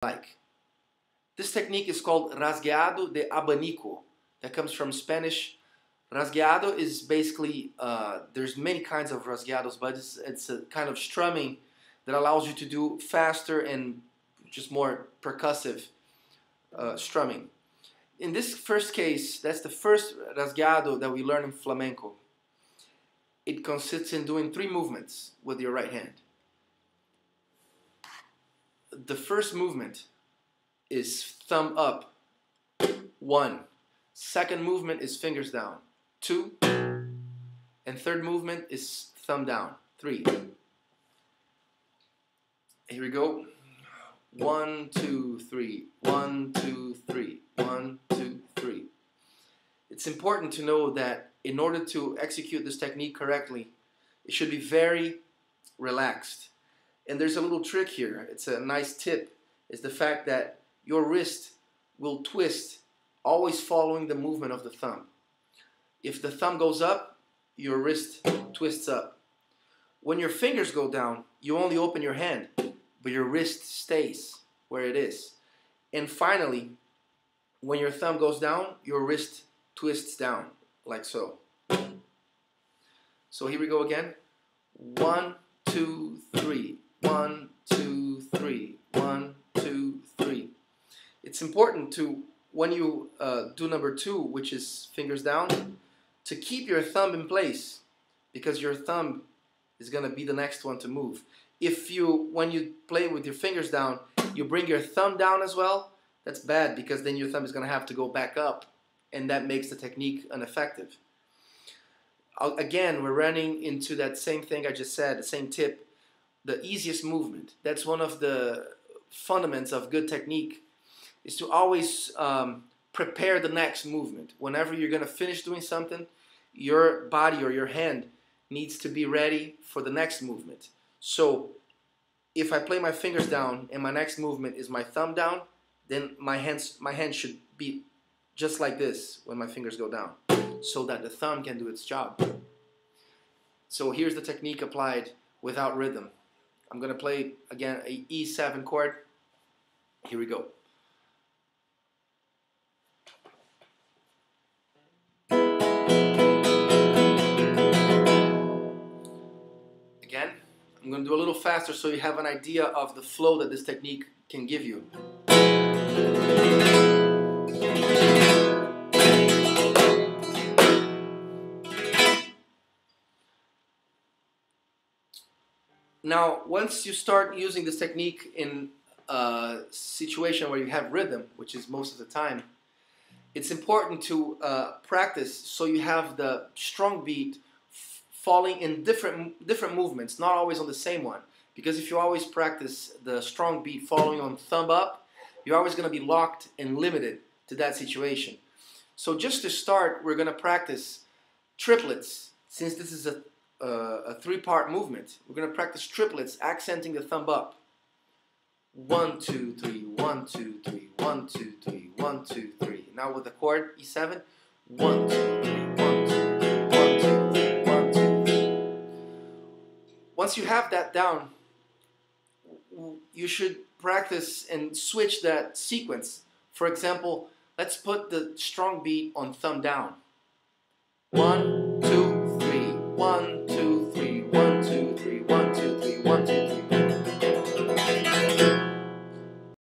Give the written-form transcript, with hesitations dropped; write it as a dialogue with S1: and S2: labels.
S1: like. This technique is called rasgueado de abanico. That comes from Spanish. Rasgueado is basically, there's many kinds of rasgueados, but it's a kind of strumming that allows you to do faster and just more percussive strumming. In this first case, that's the first rasgueado that we learn in flamenco. It consists in doing 3 movements with your right hand. The first movement is thumb up, 1. Second movement is fingers down, 2. And third movement is thumb down, 3. Here we go. 1, 2, 3. 1, 2, 3. 1, 2, 3. It's important to know that in order to execute this technique correctly, it should be very relaxed. And there's a little trick here. It's a nice tip. Is the fact that your wrist will twist, always following the movement of the thumb. If the thumb goes up, your wrist twists up. When your fingers go down, you only open your hand, but your wrist stays where it is. And finally, when your thumb goes down, your wrist twists down, like so. So here we go again. 1, 2, 3. 1, 2, 3. 1, 2, 3. It's important to, when you do number 2, which is fingers down, to keep your thumb in place, because your thumb is going to be the next one to move. If you, when you play with your fingers down, you bring your thumb down as well, that's bad, because then your thumb is going to have to go back up, and that makes the technique ineffective. Again, we're running into that same thing I just said, the same tip, the easiest movement. That's one of the fundamentals of good technique, is to always prepare the next movement. Whenever you're going to finish doing something, your body or your hand needs to be ready for the next movement. So if I play my fingers down and my next movement is my thumb down, then my hand should be just like this when my fingers go down, so that the thumb can do its job. So here's the technique applied without rhythm. I'm going to play again a E7 chord. Here we go. Again, I'm going to do a little faster so you have an idea of the flow that this technique can give you. Now, once you start using this technique in a situation where you have rhythm, which is most of the time, it's important to practice so you have the strong beat falling in different movements, not always on the same one. Because if you always practice the strong beat following on thumb up, you're always going to be locked and limited to that situation. So just to start, we're going to practice triplets. Since this is a 3-part movement, we're going to practice triplets, accenting the thumb up. 1, 2, 3, 1, 2, 3, 1, 2, 3, 1, 2, 3. Now with the chord E7, 1, 2, 3, 1, 2, 3, 1, 2, 3, 1, 2, 3. Once you have that down, you should practice and switch that sequence. For example, let's put the strong beat on thumb down. 1,